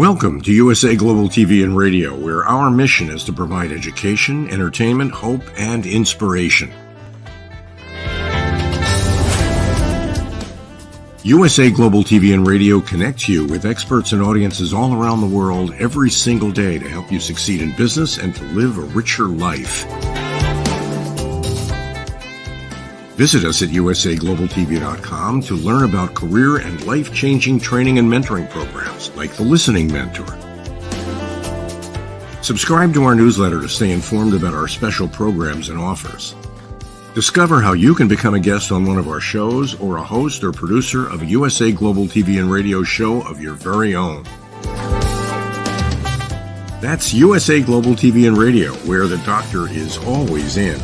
Welcome to USA Global TV and Radio, where our mission is to provide education, entertainment, hope, and inspiration. USA Global TV and Radio connects you with experts and audiences all around the world every single day to help you succeed in business and to live a richer life. Visit us at usaglobaltv.com to learn about career and life-changing training and mentoring programs like the Listening Mentor. Subscribe to our newsletter to stay informed about our special programs and offers. Discover how you can become a guest on one of our shows or a host or producer of a USA Global TV and Radio show of your very own. That's USA Global TV and Radio, where the doctor is always in.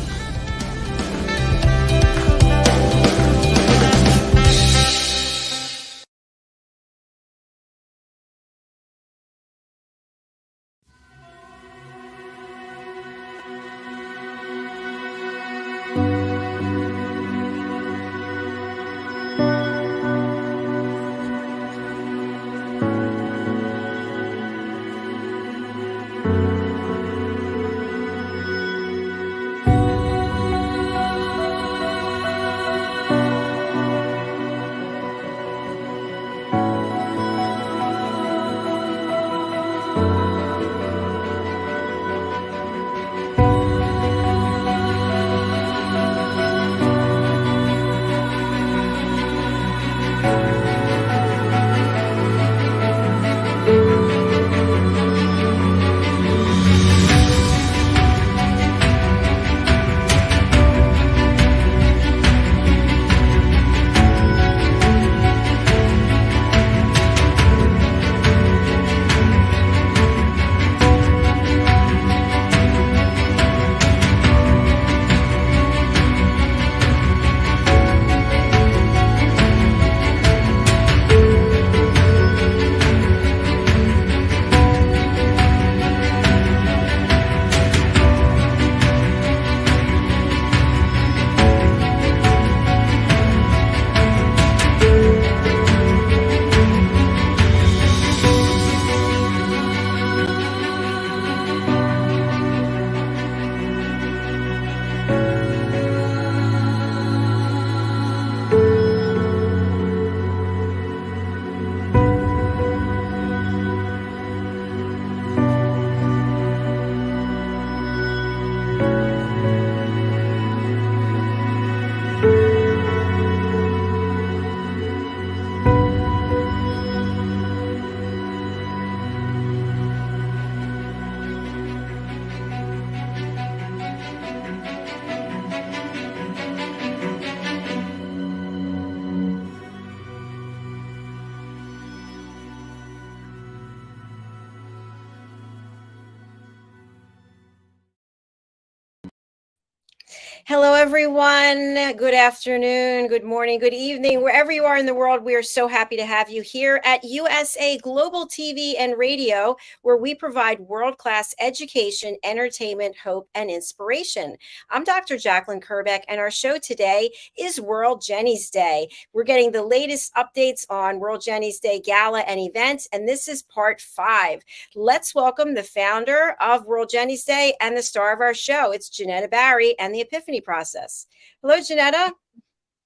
Hello, everyone. Good afternoon, good morning, good evening, wherever you are in the world. We are so happy to have you here at USA Global TV and Radio, where we provide world-class education, entertainment, hope, and inspiration. I'm Dr. JACALYN KERBECK, and our show today is World Jenny's Day. We're getting the latest updates on World Jenny's Day Gala and events, and this is part 5. Let's welcome the founder of World Jenny's Day and the star of our show. It's JENETTA Barry and the Epiphany Process. Hello, JENETTA.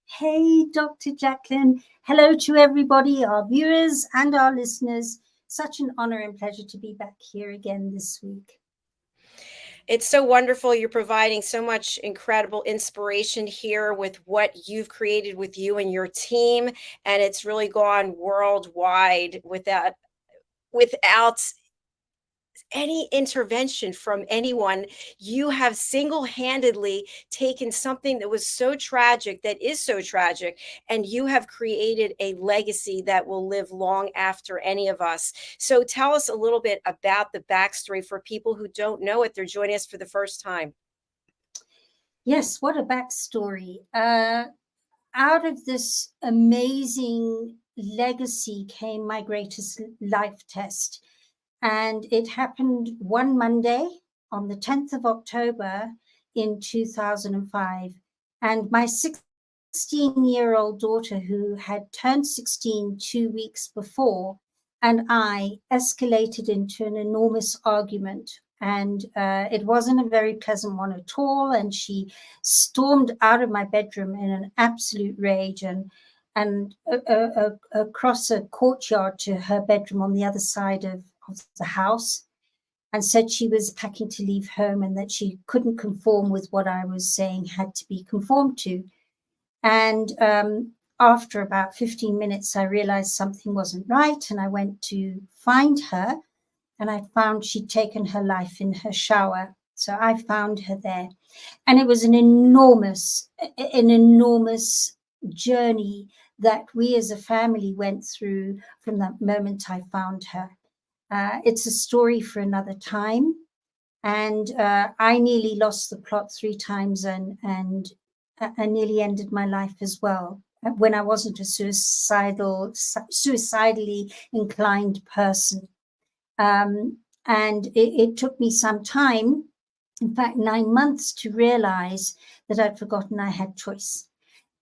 Hey, Dr. JACALYN. Hello to everybody, our viewers and our listeners. Such an honor and pleasure to be back here again this week. It's so wonderful. You're providing so much incredible inspiration here with what you've created with you and your team. And it's really gone worldwide without any intervention from anyone. You have single-handedly taken something that was so tragic, that is so tragic, and you have created a legacy that will live long after any of us. So tell us a little bit about the backstory for people who don't know it. They're joining us for the first time. Yes, what a backstory. Out of this amazing legacy came my greatest life test. And it happened one Monday on the 10th of October in 2005. And my 16-year-old daughter, who had turned 16 2 weeks before, and I escalated into an enormous argument. And it wasn't a very pleasant one at all. And she stormed out of my bedroom in an absolute rage and across a courtyard to her bedroom on the other side of the house, and said she was packing to leave home and that she couldn't conform with what I was saying had to be conformed to. And after about 15 minutes, I realized something wasn't right, and I went to find her, and I found she'd taken her life in her shower. So I found her there. And it was an enormous journey that we as a family went through from that moment I found her. It's a story for another time. And I nearly lost the plot 3 times and I nearly ended my life as well, when I wasn't a suicidally inclined person. And it took me some time, in fact, 9 months, to realize that I'd forgotten I had choice,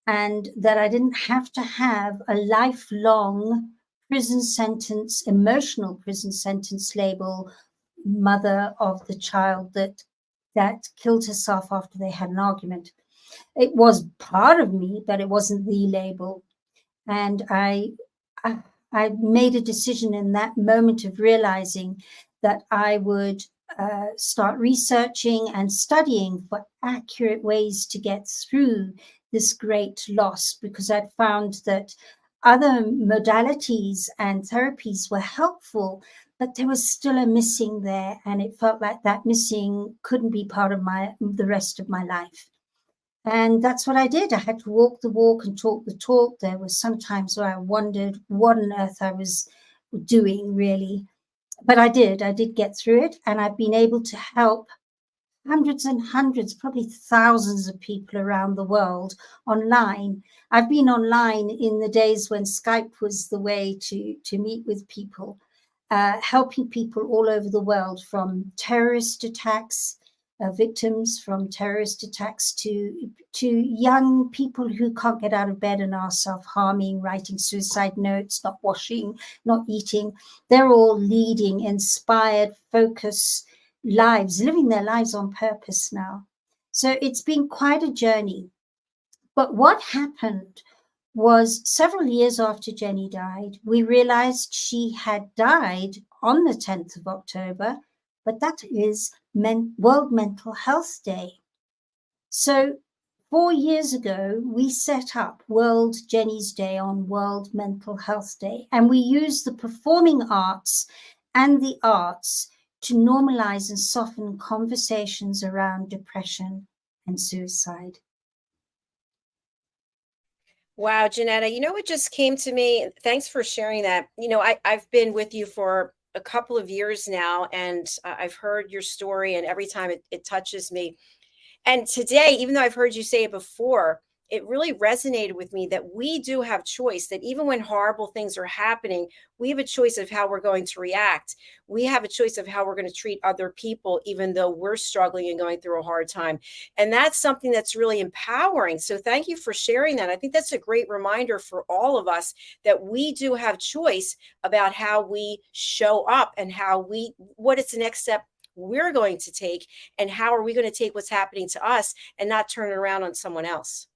and that I didn't have to have a lifelong prison sentence, emotional prison sentence label, mother of the child that killed herself after they had an argument. It was part of me, but it wasn't the label. And I made a decision in that moment of realizing that I would start researching and studying for accurate ways to get through this great loss, because I'd found that other modalities and therapies were helpful, but there was still a missing there, and it felt like that missing couldn't be part of the rest of my life. And that's what I did. I had to walk the walk and talk the talk. There were some times where I wondered what on earth I was doing, really. But I did get through it, and I've been able to help hundreds and hundreds, probably thousands of people around the world online. I've been online in the days when Skype was the way to meet with people, helping people all over the world, from terrorist attacks, victims from terrorist attacks, to young people who can't get out of bed and are self-harming, writing suicide notes, not washing, not eating. They're all leading, inspired, focused lives, living their lives on purpose now. So it's been quite a journey. But what happened was, several years after Jenny died, we realized she had died on the 10th of October, but that is World Mental Health Day. So 4 years ago, we set up World Jenny's Day on World Mental Health Day, and we used the performing arts and the arts to normalize and soften conversations around depression and suicide. Wow, Jenetta, you know what just came to me? Thanks for sharing that. You know, I've been with you for a couple of years now, and I've heard your story, and every time it touches me. And today, even though I've heard you say it before, it really resonated with me that we do have choice, that even when horrible things are happening, we have a choice of how we're going to react. We have a choice of how we're going to treat other people, even though we're struggling and going through a hard time. And that's something that's really empowering. So thank you for sharing that. I think that's a great reminder for all of us that we do have choice about how we show up and what is the next step we're going to take, and how are we going to take what's happening to us and not turn it around on someone else.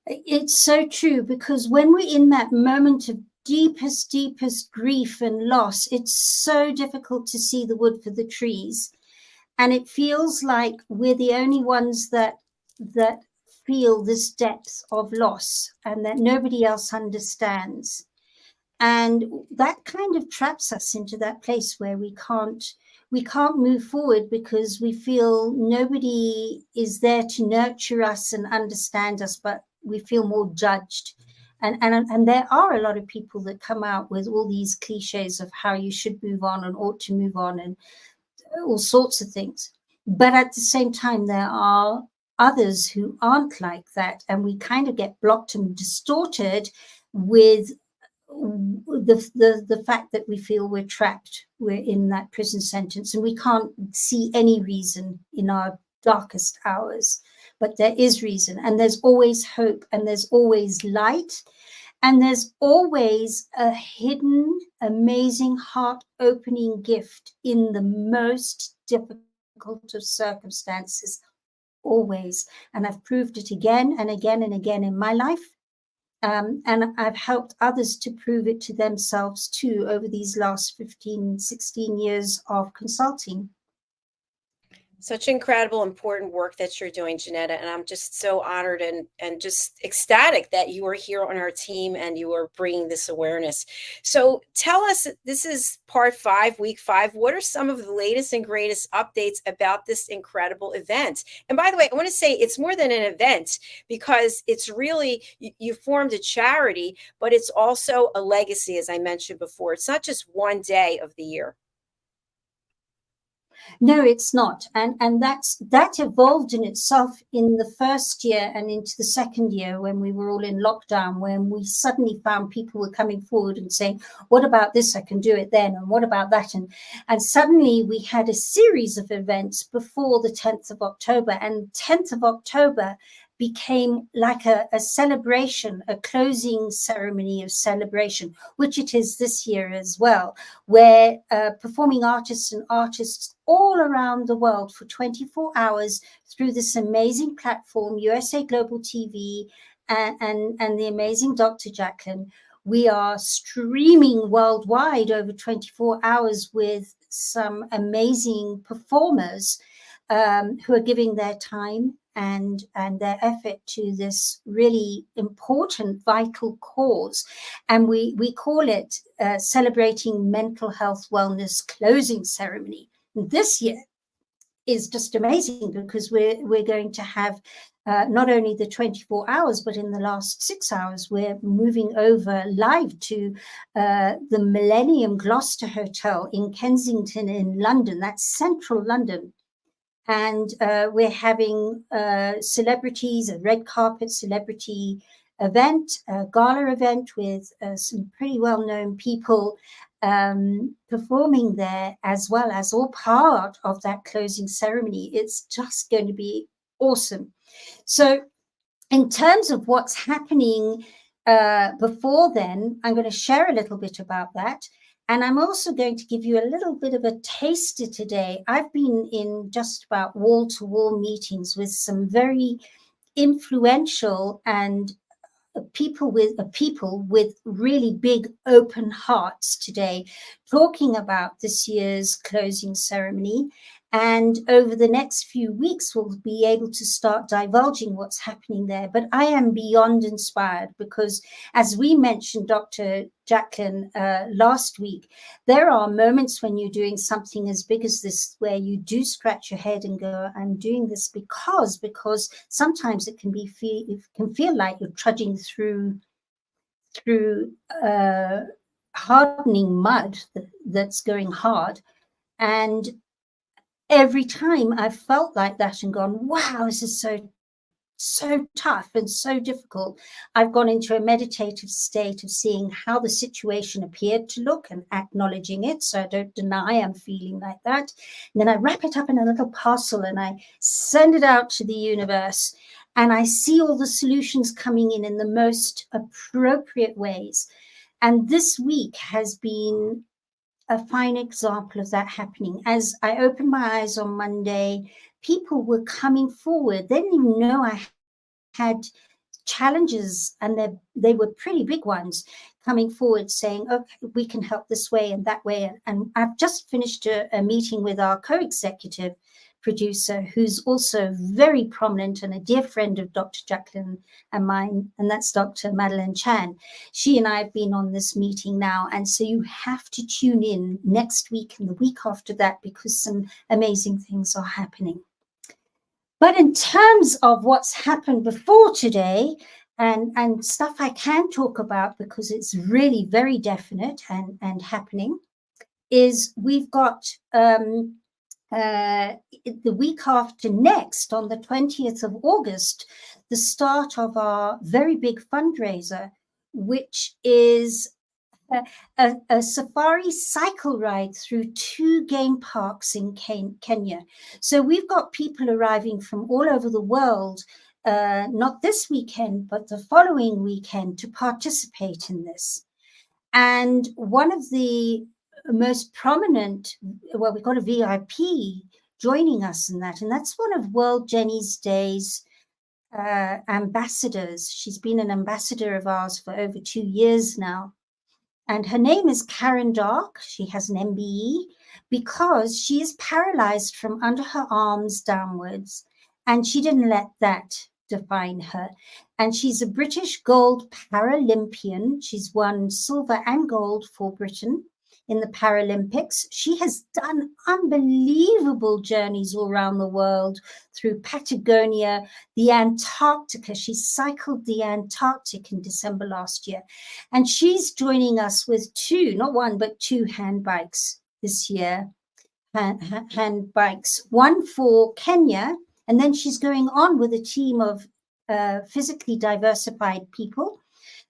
It's so true, because when we're in that moment of deepest grief and loss, it's so difficult to see the wood for the trees. And it feels like we're the only ones that feel this depth of loss, and that nobody else understands. And that kind of traps us into that place where we can't move forward, because we feel nobody is there to nurture us and understand us, but we feel more judged. And there are a lot of people that come out with all these cliches of how you should move on and ought to move on and all sorts of things. But at the same time, there are others who aren't like that, and we kind of get blocked and distorted with the fact that we feel we're trapped, we're in that prison sentence, and we can't see any reason in our darkest hours. But there is reason, and there's always hope, and there's always light. And there's always a hidden, amazing, heart-opening gift in the most difficult of circumstances, always. And I've proved it again and again and again in my life. And I've helped others to prove it to themselves too over these last 15, 16 years of consulting. Such incredible, important work that you're doing, Jenetta. And I'm just so honored and just ecstatic that you are here on our team and you are bringing this awareness. So tell us, this is part 5, week 5. What are some of the latest and greatest updates about this incredible event? And by the way, I want to say it's more than an event, because it's really, you formed a charity, but it's also a legacy, as I mentioned before. It's not just one day of the year. No, it's not. And that evolved in itself in the first year and into the second year, when we were all in lockdown, when we suddenly found people were coming forward and saying, what about this? I can do it then. And what about that? And suddenly we had a series of events before the 10th of October. And 10th of October became like a celebration, a closing ceremony of celebration, which it is this year as well, where performing artists and artists all around the world for 24 hours through this amazing platform, USA Global TV, and the amazing Dr. JACALYN. We are streaming worldwide over 24 hours with some amazing performers who are giving their time and their effort to this really important, vital cause. And we call it Celebrating Mental Health Wellness Closing Ceremony. And this year is just amazing, because we're going to have not only the 24 hours, but in the last 6 hours, we're moving over live to the Millennium Gloucester Hotel in Kensington in London. That's central London. And we're having celebrities, a red carpet celebrity event, a gala event with some pretty well-known people performing there, as well as all part of that closing ceremony. It's just going to be awesome. So in terms of what's happening before then, I'm going to share a little bit about that. And I'm also going to give you a little bit of a taster today. I've been in just about wall-to-wall meetings with some very influential and people with really big open hearts today, talking about this year's closing ceremony. And over the next few weeks, we'll be able to start divulging what's happening there. But I am beyond inspired, because as we mentioned, Dr. JACALYN, last week, there are moments when you're doing something as big as this where you do scratch your head and go, I'm doing this because sometimes it can feel like you're trudging through hardening mud that's going hard. And every time I've felt like that and gone, wow, this is so tough and so difficult, I've gone into a meditative state of seeing how the situation appeared to look and acknowledging it, so I don't deny I'm feeling like that. And then I wrap it up in a little parcel and I send it out to the universe, and I see all the solutions coming in the most appropriate ways. And this week has been a fine example of that happening. As I opened my eyes on Monday, people were coming forward. They didn't even know I had challenges, and they were pretty big ones, coming forward saying, okay, we can help this way and that way. And I've just finished a meeting with our co-executive producer, who's also very prominent and a dear friend of Dr. JACALYN and mine, and that's Dr. Madeline Chan. She and I have been on this meeting now, and so you have to tune in next week and the week after that, because some amazing things are happening. But in terms of what's happened before today, and stuff I can talk about because it's really very definite and happening, is we've got the week after next, on the 20th of August, the start of our very big fundraiser, which is a safari cycle ride through 2 game parks in Kenya. So we've got people arriving from all over the world not this weekend, but the following weekend to participate in this. And one of the most prominent, well, we've got a VIP joining us in that, and that's one of World Jenny's Day's ambassadors. She's been an ambassador of ours for over 2 years now. And her name is Karen Dark. She has an MBE because she is paralyzed from under her arms downwards. And she didn't let that define her. And she's a British gold Paralympian. She's won silver and gold for Britain in the Paralympics. She has done unbelievable journeys all around the world through Patagonia, the Antarctica. She cycled the Antarctic in December last year. And she's joining us with two, not one, but two hand bikes this year. Hand bikes, one for Kenya, and then she's going on with a team of physically diversified people.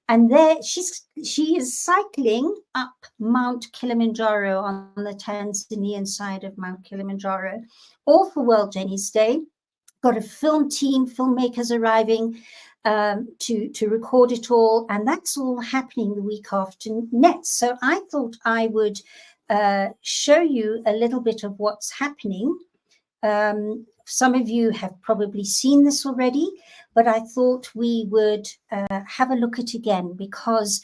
And there she is cycling up Mount Kilimanjaro on the Tanzanian side of Mount Kilimanjaro, all for World Jenny's Day. Got a film team, filmmakers arriving to record it all. And that's all happening the week after next. So I thought I would show you a little bit of what's happening. Some of you have probably seen this already, but I thought we would have a look at it again because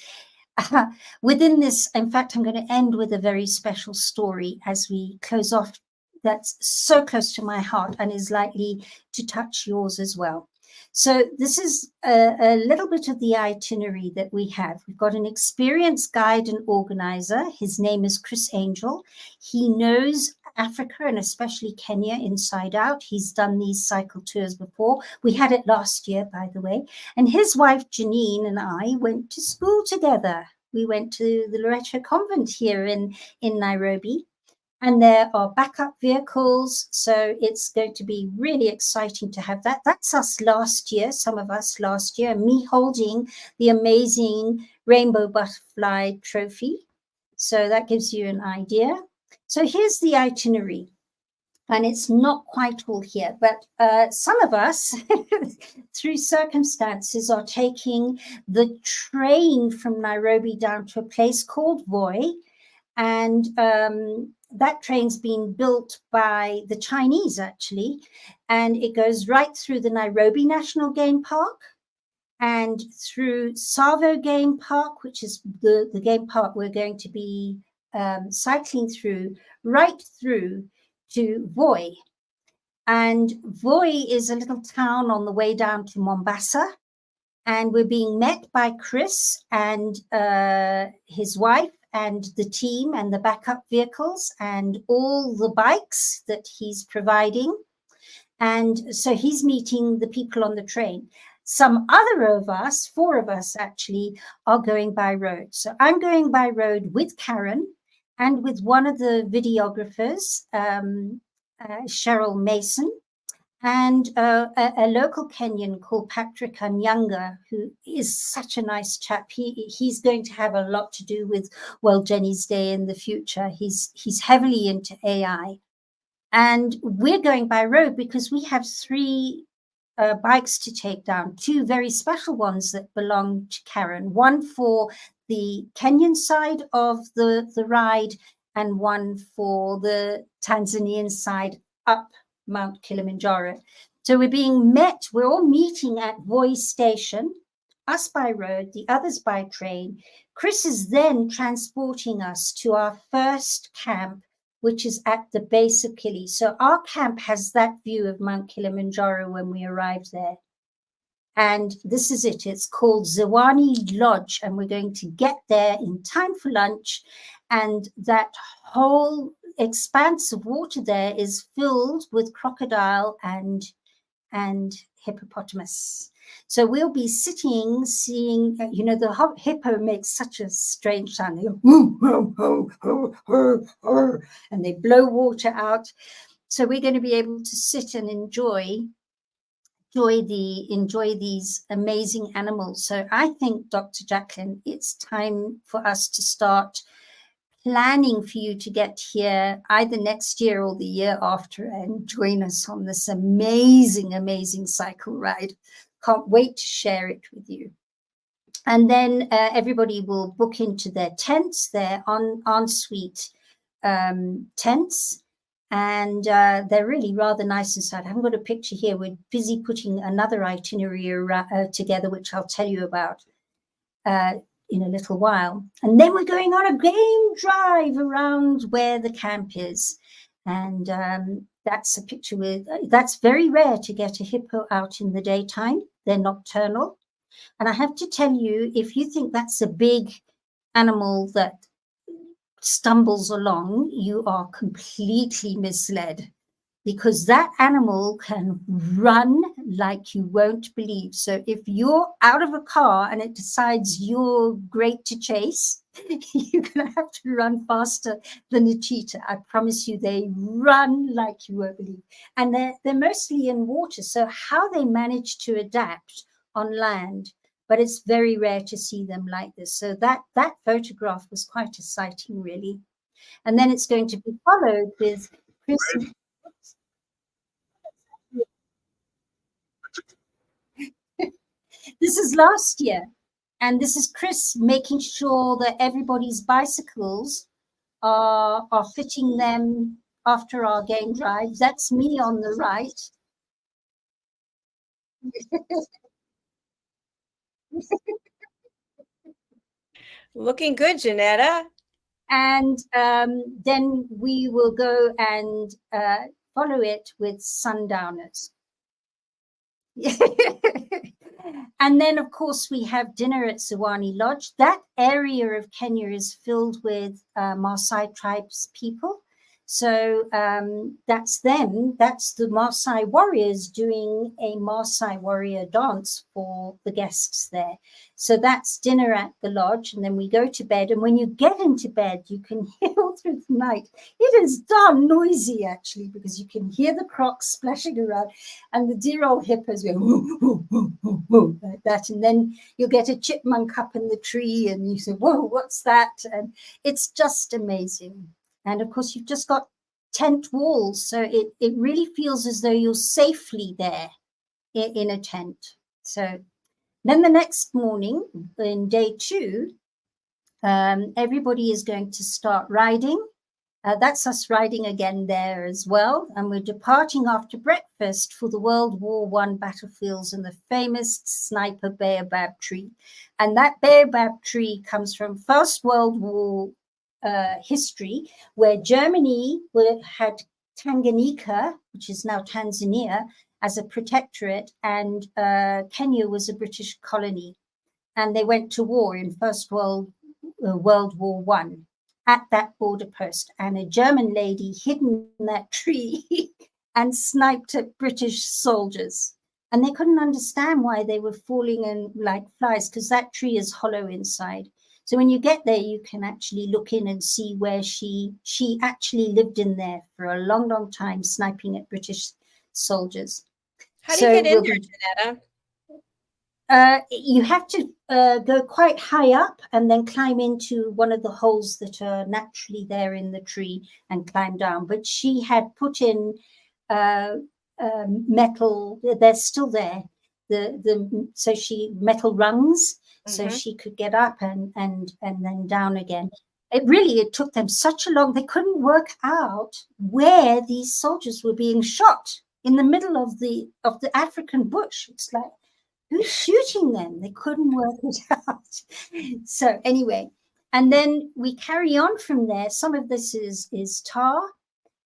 within this, in fact, I'm going to end with a very special story as we close off that's so close to my heart and is likely to touch yours as well. So this is a little bit of the itinerary that we have. We've got an experienced guide and organizer. His name is Chris Angel. He knows Africa and especially Kenya inside out. He's done these cycle tours before. We had it last year, by the way. And his wife, Janine, and I went to school together. We went to the Loreto Convent here in Nairobi. And there are backup vehicles. So it's going to be really exciting to have that. That's us last year, some of us last year, me holding the amazing Rainbow Butterfly trophy. So that gives you an idea. So here's the itinerary, and it's not quite all here, but some of us, through circumstances, are taking the train from Nairobi down to a place called Voi, and that train's been built by the Chinese, actually, and it goes right through the Nairobi National Game Park and through Tsavo Game Park, which is the game park we're going to be cycling through, right through to Voi. And Voi is a little town on the way down to Mombasa. And we're being met by Chris and his wife and the team and the backup vehicles and all the bikes that he's providing. And so he's meeting the people on the train. Some other of us, 4 of us actually, are going by road. So I'm going by road with Karen and with one of the videographers, Cheryl Mason, and a local Kenyan called Patrick Anyanga, who is such a nice chap. He's going to have a lot to do with World Jenny's Day in the future. He's heavily into AI. And we're going by road because we have 3 bikes to take down, 2 very special ones that belong to Karen, one for the Kenyan side of the ride and one for the Tanzanian side up Mount Kilimanjaro. So we're being met, we're all meeting at Voi Station, us by road, the others by train. Chris is then transporting us to our first camp, which is at the base of Kili. So our camp has that view of Mount Kilimanjaro when we arrived there. And this is it. It's called Ziwani Lodge. And we're going to get there in time for lunch. And that whole expanse of water there is filled with crocodile and hippopotamus. So we'll be sitting, seeing, you know, the hippo makes such a strange sound. They go, and they blow water out. So we're going to be able to sit and enjoy these amazing animals. So I think, Dr. JACALYN, it's time for us to start planning for you to get here either next year or the year after and join us on this amazing, amazing cycle ride. Can't wait to share it with you. And then everybody will book into their tents, their ensuite tents. And they're really rather nice inside. I haven't got a picture here. We're busy putting another itinerary together, which I'll tell you about in a little while. And then we're going on a game drive around where the camp is. And that's a picture with, that's very rare to get a hippo out in the daytime. They're nocturnal. And I have to tell you, if you think that's a big animal that stumbles along, you are completely misled, because that animal can run like you won't believe. So if you're out of a car and it decides you're great to chase, you're going to have to run faster than a cheetah. I promise you, they run like you won't believe. And they're mostly in water. So how they manage to adapt on land, but it's very rare to see them like this. So that photograph was quite a sighting, really. And then it's going to be followed with Chris. This is last year. And this is Chris making sure that everybody's bicycles are fitting them after our game drive. That's me on the right. Looking good, Jenetta. And then we will go and follow it with sundowners. And then, of course, we have dinner at Ziwani Lodge. That area of Kenya is filled with Maasai tribes people. So that's them. That's the Maasai warriors doing a Maasai warrior dance for the guests there. So that's dinner at the lodge. And then we go to bed. And when you get into bed, you can hear all through the night. It is darn noisy, actually, because you can hear the crocs splashing around and the dear old hippos go whoo, whoo, whoo, whoo, whoo, like that. And then you'll get a chipmunk up in the tree and you say, whoa, what's that? And it's just amazing. And of course, you've just got tent walls. So it really feels as though you're safely there in a tent. So then the next morning, in day 2, everybody is going to start riding. That's us riding again there as well. And we're departing after breakfast for the World War I battlefields and the famous sniper baobab tree. And that baobab tree comes from First World War history, where Germany had Tanganyika, which is now Tanzania, as a protectorate, and Kenya was a British colony. And they went to war in First World War I at that border post. And a German lady hidden in that tree and sniped at British soldiers. And they couldn't understand why they were falling in like flies, because that tree is hollow inside. So when you get there, you can actually look in and see where she actually lived in there for a long, long time, sniping at British soldiers. How do you get in there, Jenetta? You have to go quite high up and then climb into one of the holes that are naturally there in the tree and climb down. But she had put in metal, they're still there, so she metal rungs, so she could get up and then down again. It took them such a long, they couldn't work out where these soldiers were being shot in the middle of the African bush. It's like, who's shooting them? They couldn't work it out. So anyway, and then we carry on from there. Some of this is tar,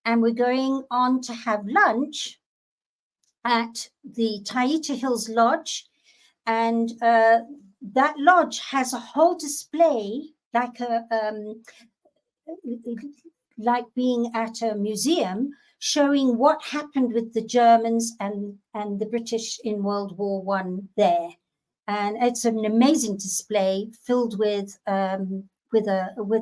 and we're going on to have lunch at the Taita Hills Lodge. And that lodge has a whole display like being at a museum, showing what happened with the Germans and the British in World War I there. And it's an amazing display filled with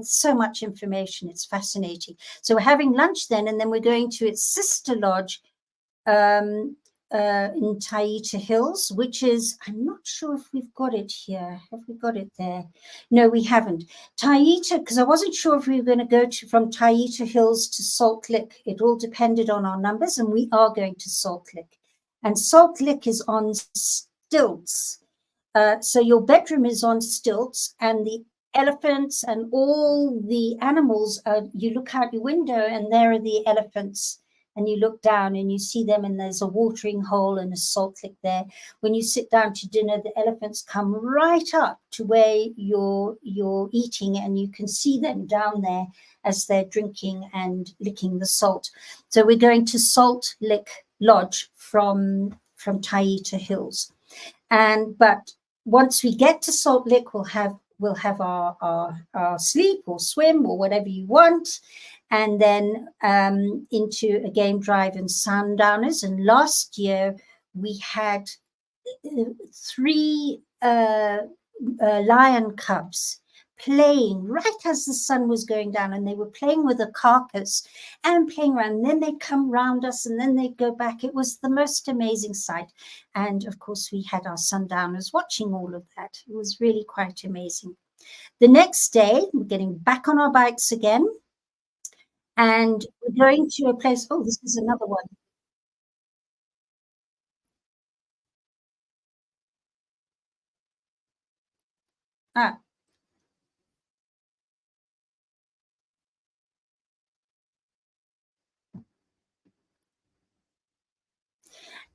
so much information. It's fascinating. So we're having lunch then, and then we're going to its sister lodge, in Taita Hills, which is, I'm not sure if we've got it here. Have we got it there? No, we haven't. Taita, because I wasn't sure if we were going to go from Taita Hills to Salt Lick. It all depended on our numbers, and we are going to Salt Lick. And Salt Lick is on stilts. So your bedroom is on stilts, and the elephants and all the animals, you look out your window and there are the elephants, and you look down and you see them, and there's a watering hole and a salt lick there. When you sit down to dinner, the elephants come right up to where you're eating, and you can see them down there as they're drinking and licking the salt. So we're going to Salt Lick Lodge from Taita Hills. But once we get to Salt Lick, we'll have our sleep or swim or whatever you want, and then into a game drive and sundowners. And last year we had 3 lion cubs playing right as the sun was going down, and they were playing with a carcass and playing around, and then they come round us and then they go back. It was the most amazing sight. And of course we had our sundowners watching all of that. It was really quite amazing. The next day we're getting back on our bikes again, and we're going to a place. Oh, this is another one.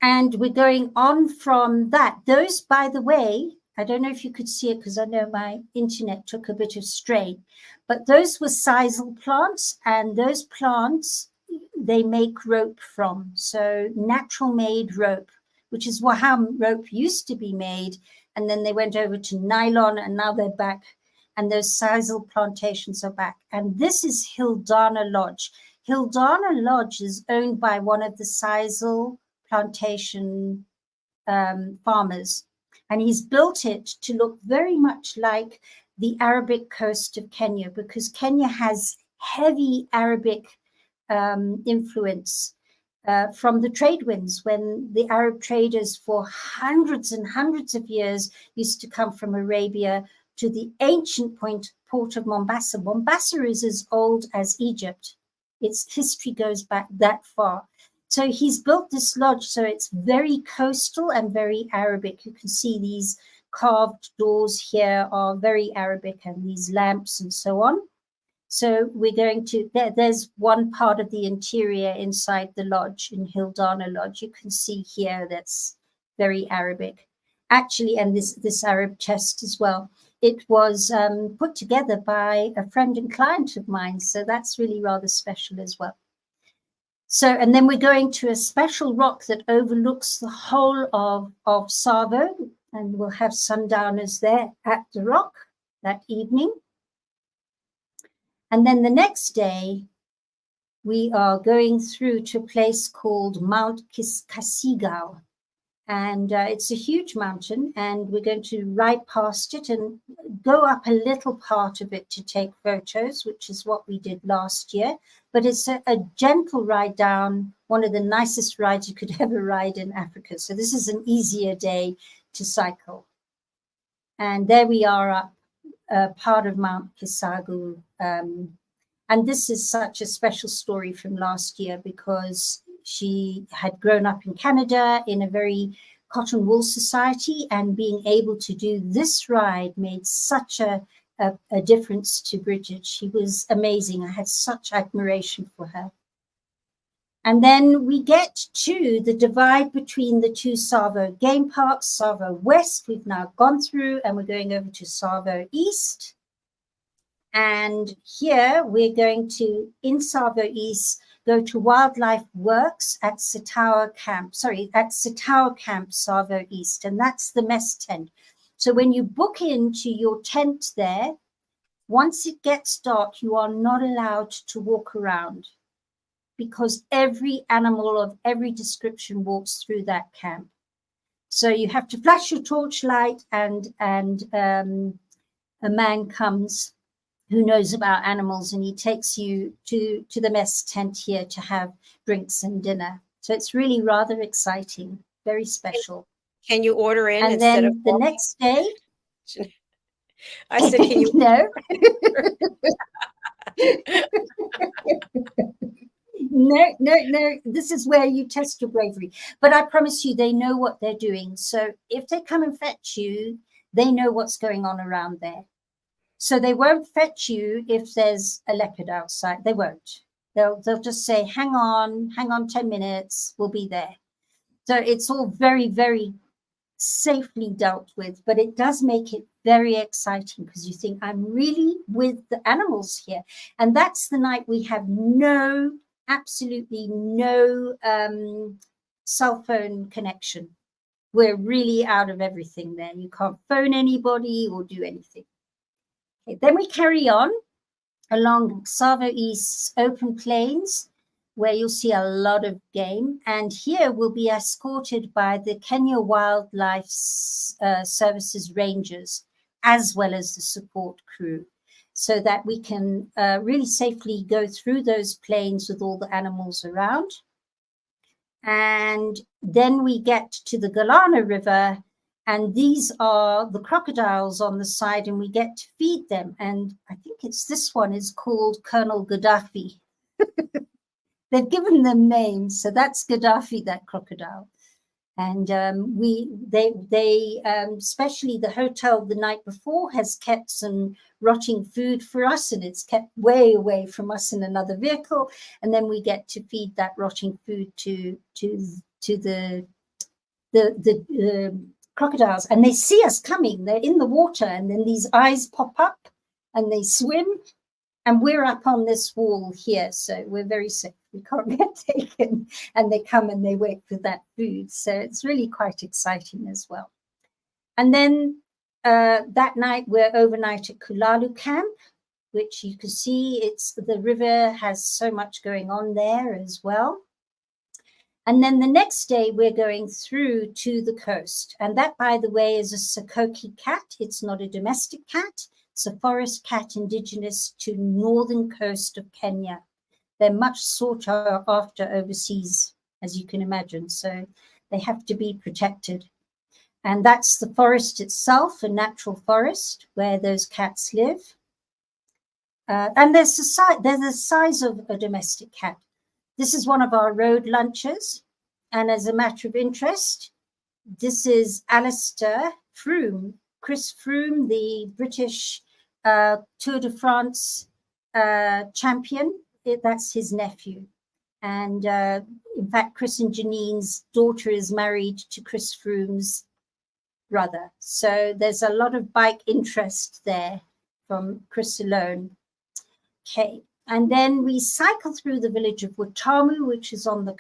And we're going on from that. Those, by the way, I don't know if you could see it because I know my internet took a bit of strain, but those were sisal plants, and those plants, they make rope from. So natural made rope, which is how rope used to be made. And then they went over to nylon, and now they're back. And those sisal plantations are back. And this is Hildana Lodge. Hildana Lodge is owned by one of the sisal plantation farmers, and he's built it to look very much like the Arabic coast of Kenya, because Kenya has heavy Arabic influence from the trade winds, when the Arab traders for hundreds and hundreds of years used to come from Arabia to the ancient port of Mombasa. Mombasa is as old as Egypt. Its history goes back that far. So he's built this lodge, so it's very coastal and very Arabic. You can see these carved doors here are very Arabic, and these lamps and so on. So we're going to, there's one part of the interior inside the lodge, in Hildana Lodge. You can see here that's very Arabic. Actually, and this Arab chest as well. It was put together by a friend and client of mine, so that's really rather special as well. So, and then we're going to a special rock that overlooks the whole of Savo, and we'll have sundowners there at the rock that evening. And then the next day, we are going through to a place called Mount Kasigao. And it's a huge mountain, and we're going to ride past it and go up a little part of it to take photos, which is what we did last year. But it's a gentle ride down, one of the nicest rides you could ever ride in Africa. So this is an easier day to cycle. And there we are up part of Mount Kisagu. And this is such a special story from last year, because she had grown up in Canada in a very cotton wool society, and being able to do this ride made such a difference to Bridget. She was amazing. I had such admiration for her. And then we get to the divide between the two Savo game parks, Savo West, we've now gone through, and we're going over to Savo East. And here we're going to, in Savo East, go to Wildlife Works at Sitawa Camp, Savo East, and that's the mess tent. So when you book into your tent there, once it gets dark, you are not allowed to walk around, because every animal of every description walks through that camp. So you have to flash your torchlight, and a man comes who knows about animals, and he takes you to the mess tent here to have drinks and dinner. So it's really rather exciting, very special. Can you order in And instead of then the next day, I said, can you? no. No. This is where you test your bravery. But I promise you, they know what they're doing. So if they come and fetch you, they know what's going on around there. So they won't fetch you if there's a leopard outside. They won't. They'll just say, hang on 10 minutes, we'll be there. So it's all very, very safely dealt with, but it does make it very exciting because you think, I'm really with the animals here. And that's the night we have absolutely no cell phone connection. We're really out of everything then. You can't phone anybody or do anything. Okay, then we carry on along Tsavo East's open plains, where you'll see a lot of game. And here we'll be escorted by the Kenya Wildlife Services Rangers, as well as the support crew, so that we can really safely go through those plains with all the animals around. And then we get to the Gala River, and these are the crocodiles on the side, and we get to feed them. And I think this one is called Colonel Gaddafi. They've given them names, so that's Gaddafi, that crocodile. And especially the hotel the night before has kept some rotting food for us, and it's kept way away from us in another vehicle. And then we get to feed that rotting food to the crocodiles, and they see us coming. They're in the water, and then these eyes pop up, and they swim, and we're up on this wall here, so we're very safe. We can't get taken, and they come and they wait for that food. So it's really quite exciting as well. And then that night we're overnight at Kulalu Camp, which you can see the river has so much going on there as well. And then the next day we're going through to the coast. And that, by the way, is a Sokoke cat. It's not a domestic cat. It's a forest cat indigenous to northern coast of Kenya. They're much sought after overseas, as you can imagine. So they have to be protected. And that's the forest itself, a natural forest where those cats live. And they're the size of a domestic cat. This is one of our road lunches. And as a matter of interest, this is Alistair Froome, Chris Froome, the British Tour de France champion. That's his nephew. And in fact, Chris and Janine's daughter is married to Chris Froome's brother. So there's a lot of bike interest there from Chris alone. Okay. And then we cycle through the village of Watamu, which is on the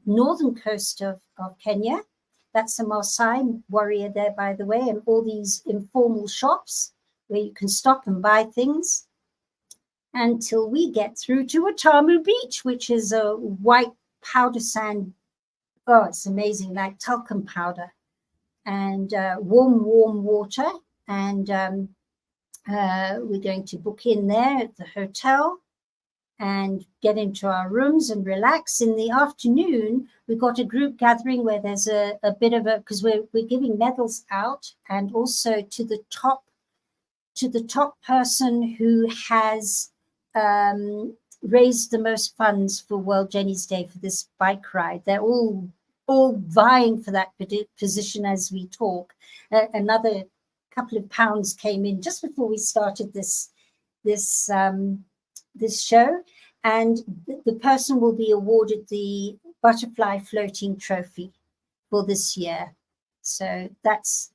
northern coast of Kenya. That's a Maasai warrior there, by the way, and all these informal shops where you can stop and buy things, until we get through to Watamu Beach, which is a white powder sand. Oh, it's amazing, like talcum powder, and warm water. And we're going to book in there at the hotel and get into our rooms and relax. In the afternoon, we've got a group gathering where there's a bit of because we're giving medals out, and also to the top person who has raised the most funds for World Jenny's Day for this bike ride. They're all vying for that position as we talk. Another couple of pounds came in just before we started this show, and the person will be awarded the butterfly floating trophy for this year. So that's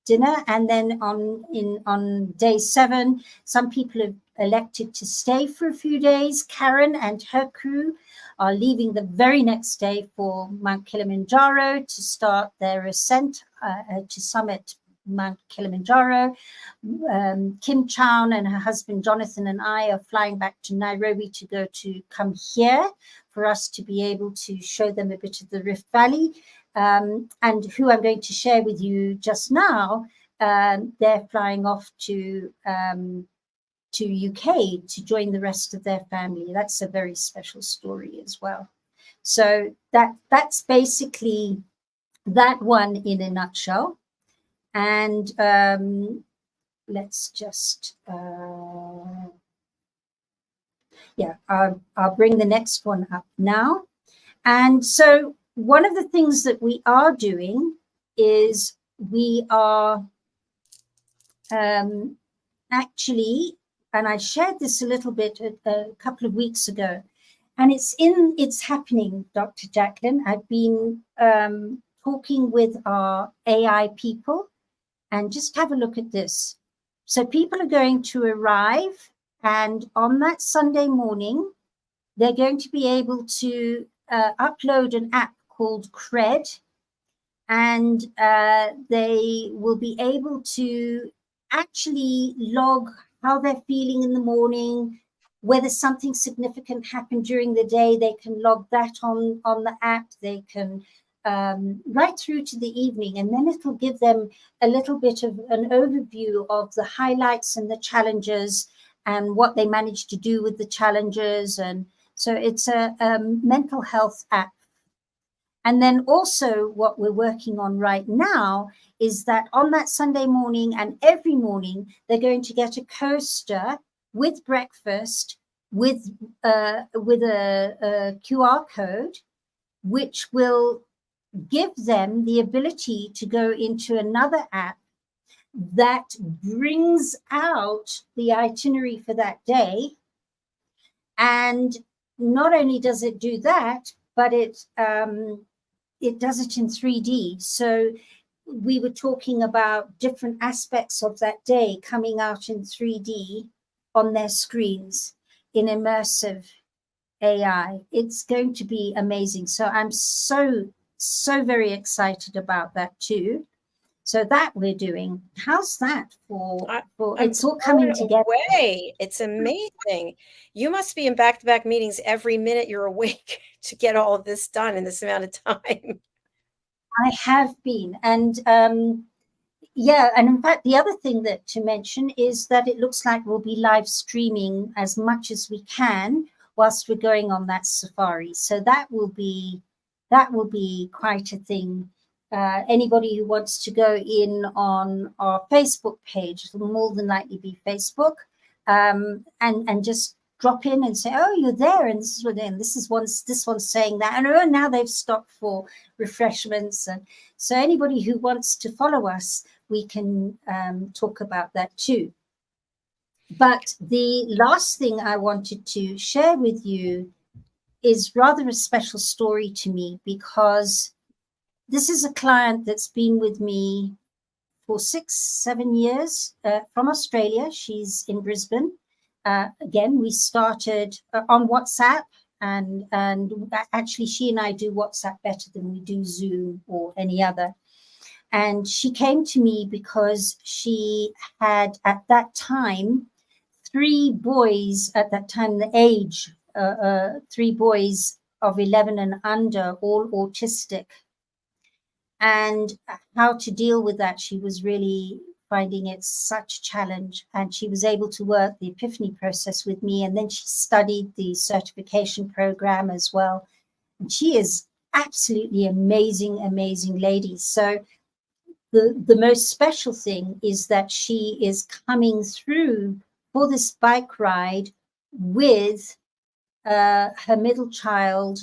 dinner. And then on day 7, some people have elected to stay for a few days. Karen and her crew are leaving the very next day for Mount Kilimanjaro to start their ascent to summit Mount Kilimanjaro. Kim Chown and her husband Jonathan and I are flying back to Nairobi to come here for us to be able to show them a bit of the Rift Valley. And who I'm going to share with you just now, they're flying off to UK to join the rest of their family. That's a very special story as well. So that's basically that one in a nutshell. And let's just, I'll bring the next one up now. And so one of the things that we are doing is we are actually, and I shared this a little bit a couple of weeks ago, and it's happening, Dr. JACALYN. I've been talking with our AI people, and just have a look at this. So people are going to arrive, and on that Sunday morning, they're going to be able to upload an app called KERBECK, and they will be able to actually log how they're feeling in the morning, whether something significant happened during the day. They can log that on the app. They can right through to the evening, and then it'll give them a little bit of an overview of the highlights and the challenges and what they managed to do with the challenges. And so it's a mental health app. And then also what we're working on right now is that on that Sunday morning and every morning, they're going to get a coaster with breakfast with a QR code, which will give them the ability to go into another app that brings out the itinerary for that day. And not only does it do that, but it does it in 3D. So we were talking about different aspects of that day coming out in 3D on their screens in immersive AI. It's going to be amazing. So I'm so very excited about that too. So that we're doing. How's that for it's all coming together. It's amazing. You must be in back-to-back meetings every minute you're awake to get all of this done in this amount of time. I have been. And yeah, and in fact, the other thing that to mention is that it looks like we'll be live streaming as much as we can whilst we're going on that safari. So that will be quite a thing. Anybody who wants to go in on our Facebook page, it'll more than likely be Facebook, and just drop in and say, oh, you're there, and this is what they're, this one's saying that, and oh, now they've stopped for refreshments. And so anybody who wants to follow us, we can talk about that too. But the last thing I wanted to share with you is rather a special story to me, because this is a client that's been with me for 6-7 years from Australia. She's in Brisbane. Again, we started on WhatsApp, and actually she and I do WhatsApp better than we do Zoom or any other. And she came to me because she had at that time 3 boys at that time, the age, 3 boys of 11 and under, all autistic. And how to deal with that, she was really finding it such a challenge. And she was able to work the epiphany process with me. And then she studied the certification program as well. And she is absolutely amazing, amazing lady. So the most special thing is that she is coming through for this bike ride with her middle child,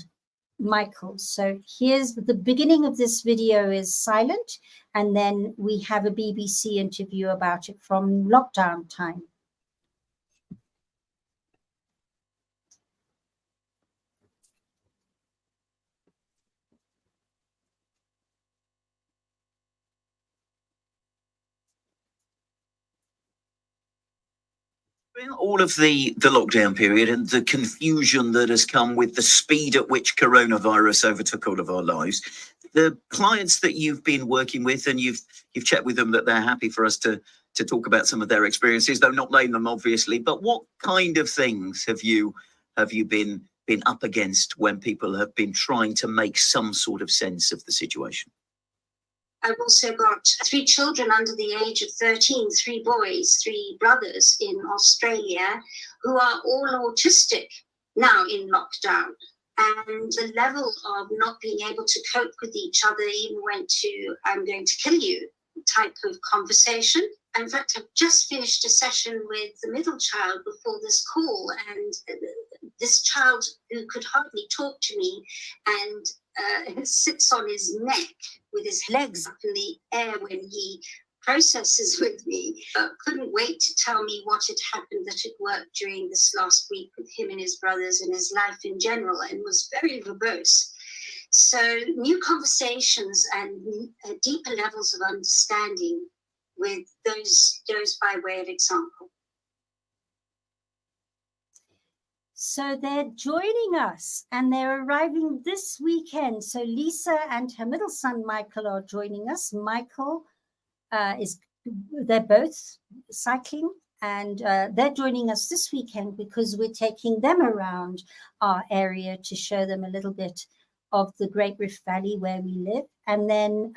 Michael. So here's the beginning of this video is silent, and then we have a BBC interview about it from lockdown time. All of the lockdown period and the confusion that has come with the speed at which coronavirus overtook all of our lives, the clients that you've been working with, and you've checked with them that they're happy for us to talk about some of their experiences, though not name them obviously, but what kind of things have you been up against when people have been trying to make some sort of sense of the situation? I've also got 3 children under the age of 13, 3 boys, 3 brothers in Australia, who are all autistic now in lockdown. And the level of not being able to cope with each other even went to "I'm going to kill you" type of conversation. In fact, I've just finished a session with the middle child before this call, and this child who could hardly talk to me and sits on his neck with his legs up in the air when he processes with me, couldn't wait to tell me what had happened that had worked during this last week with him and his brothers and his life in general, and was very verbose. So new conversations and deeper levels of understanding with those by way of example. So they're joining us and they're arriving this weekend. So Lisa and her middle son, Michael, are joining us. Michael they're both cycling, and they're joining us this weekend because we're taking them around our area to show them a little bit of the Great Rift Valley where we live. And then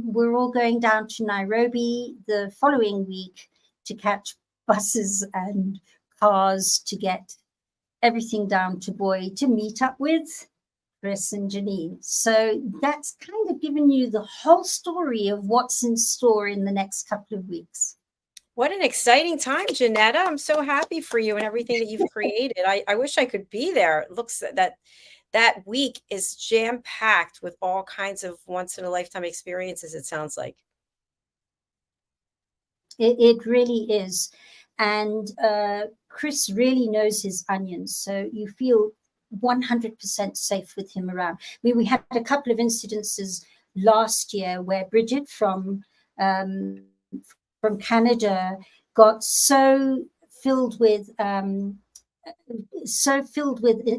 we're all going down to Nairobi the following week to catch buses and cars to get everything down to Boy to meet up with Chris and Janine. So that's kind of given you the whole story of what's in store in the next couple of weeks. What an exciting time, JENETTA. I'm so happy for you and everything that you've created. I wish I could be there. It looks that week is jam-packed with all kinds of once-in-a-lifetime experiences, it sounds like. It really is. And Chris really knows his onions. So you feel 100% safe with him around. We had a couple of incidences last year where Bridget from Canada got so filled with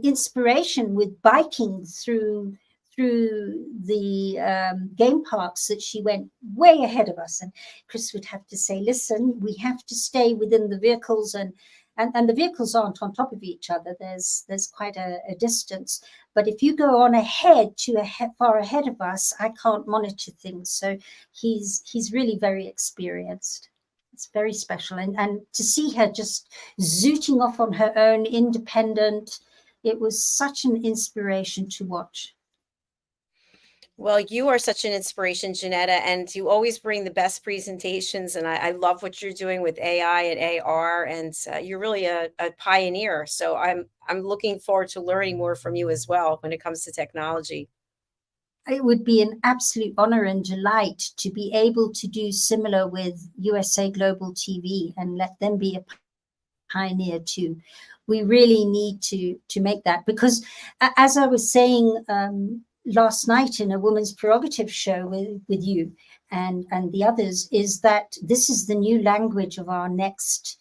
inspiration with biking through the game parks that she went way ahead of us. And Chris would have to say, listen, we have to stay within the vehicles, and the vehicles aren't on top of each other. There's quite a distance. But if you go on far ahead of us, I can't monitor things. So he's really very experienced. It's very special. And to see her just zooting off on her own, independent, it was such an inspiration to watch. Well, you are such an inspiration, JENETTA, and you always bring the best presentations. And I love what you're doing with AI and AR, and you're really a pioneer. So I'm looking forward to learning more from you as well when it comes to technology. It would be an absolute honor and delight to be able to do similar with USA Global TV and let them be a pioneer too. We really need to make that, because as I was saying last night in a Women's Prerogative show with you and the others, is that this is the new language of our next,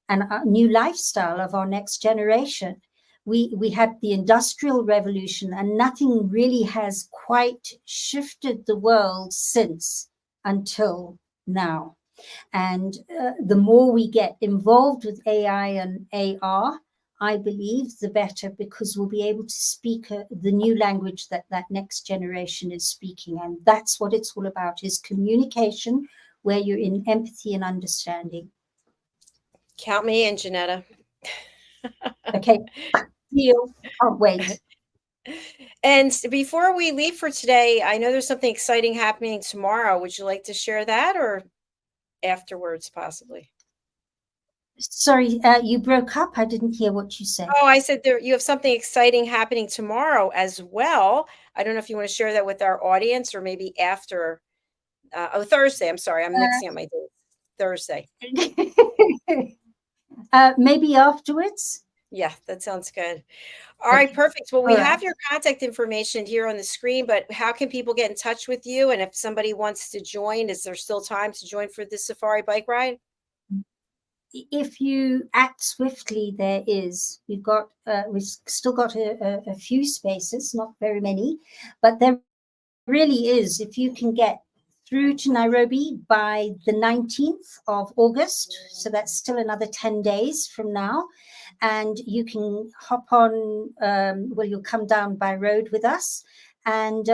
and a new lifestyle of our next generation. We had the Industrial Revolution, and nothing really has quite shifted the world since until now. And the more we get involved with AI and AR, I believe the better, because we'll be able to speak the new language that next generation is speaking. And that's what it's all about, is communication where you're in empathy and understanding. Count me in, JENETTA. Okay. You can't wait. And before we leave for today, I know there's something exciting happening tomorrow. Would you like to share that, or afterwards possibly? Sorry, you broke up. I didn't hear what you said. Oh, I said you have something exciting happening tomorrow as well. I don't know if you want to share that with our audience, or maybe after Thursday. I'm sorry, I'm mixing up my dates. Thursday. Maybe afterwards. Yeah, that sounds good. All right, perfect. Well, we have your contact information here on the screen, but how can people get in touch with you? And if somebody wants to join, is there still time to join for this safari bike ride? If you act swiftly, there is. We've still got a few spaces, not very many, but there really is. If you can get through to Nairobi by the 19th of August, so that's still another 10 days from now, and you can hop on, you'll come down by road with us and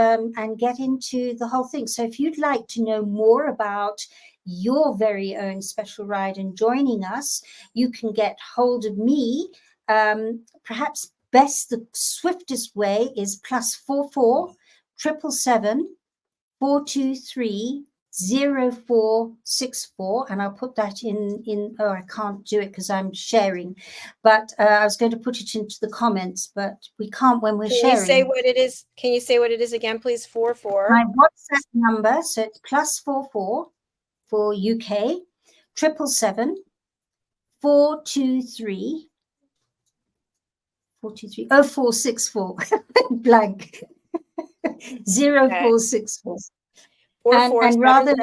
get into the whole thing. So if you'd like to know more about your very own special ride and joining us, you can get hold of me, perhaps the swiftest way is +44 777 423 0464, and I'll put that in. Oh, I can't do it because I'm sharing, but I was going to put it into the comments, but we can't when we're sharing. Can you say what it is? Can you say what it is again, please? 44. My WhatsApp number, so it's +44 for UK 777 423 0464 blank 0464. And rather,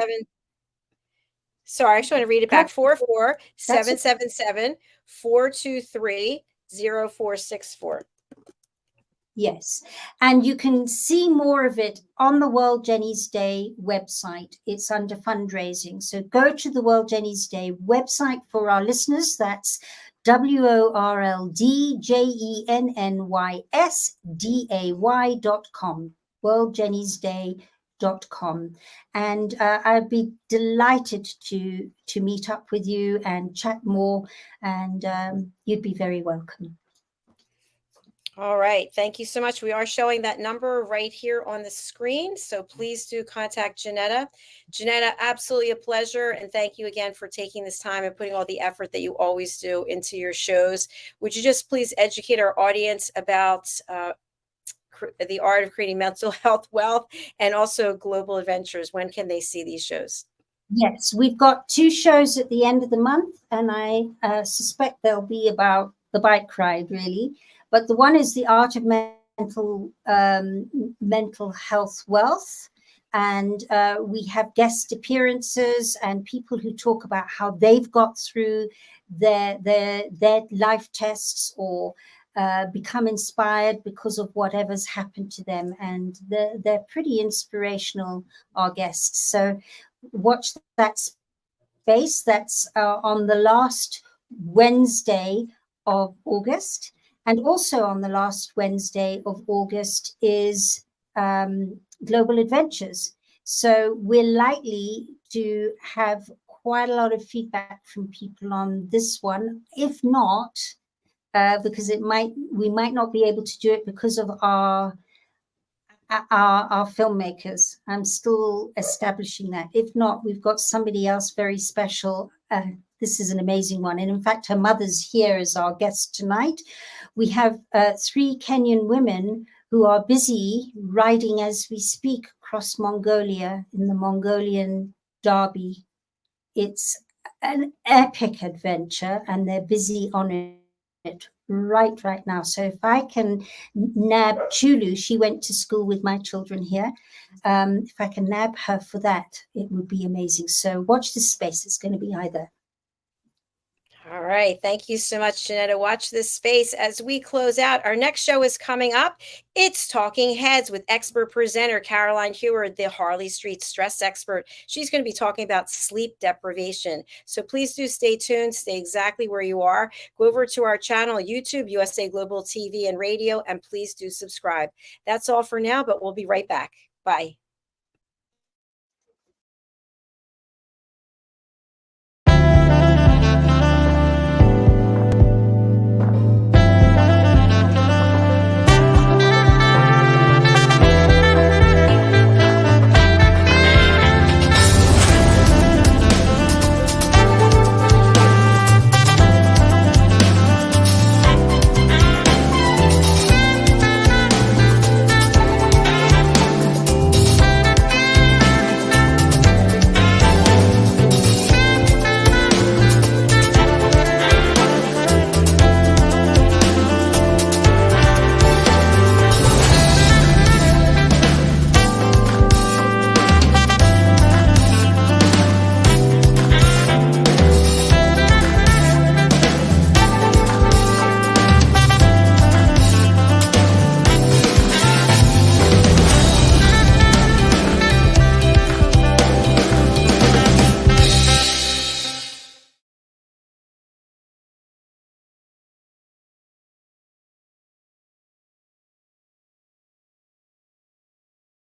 sorry, I just want to read it back. 44 777 423 0464. Yes, and you can see more of it on the World Jenny's Day website. It's under fundraising. So go to the World Jenny's Day website for our listeners. That's WORLDJENNYSDAY.com, worldjennysday.com. And I'd be delighted to meet up with you and chat more, and you'd be very welcome. All right. Thank you so much. We are showing that number right here on the screen. So please do contact JENETTA. JENETTA, absolutely a pleasure. And thank you again for taking this time and putting all the effort that you always do into your shows. Would you just please educate our audience about the art of creating mental health wealth and also global adventures? When can they see these shows? Yes, we've got 2 shows at the end of the month, and I suspect they'll be about the bike ride, really. But the one is the art of mental health wealth, and we have guest appearances and people who talk about how they've got through their life tests or become inspired because of whatever's happened to them, and they're pretty inspirational, our guests. So watch that space. That's on the last Wednesday of August. And also on the last Wednesday of August is Global Adventures. So we're likely to have quite a lot of feedback from people on this one. If not, because we might not be able to do it because of our filmmakers. I'm still establishing that. If not, we've got somebody else very special. This is an amazing one. And in fact, her mother's here as our guest tonight. We have 3 Kenyan women who are busy riding as we speak across Mongolia in the Mongolian Derby. It's an epic adventure, and they're busy on it right now. So if I can nab Chulu, she went to school with my children here. If I can nab her for that, it would be amazing. So watch this space. It's going to be either. All right. Thank you so much, JENETTA. Watch this space as we close out. Our next show is coming up. It's Talking Heads with expert presenter Caroline Heward, the Harley Street stress expert. She's going to be talking about sleep deprivation. So please do stay tuned. Stay exactly where you are. Go over to our channel, YouTube, USA Global TV and Radio, and please do subscribe. That's all for now, but we'll be right back. Bye.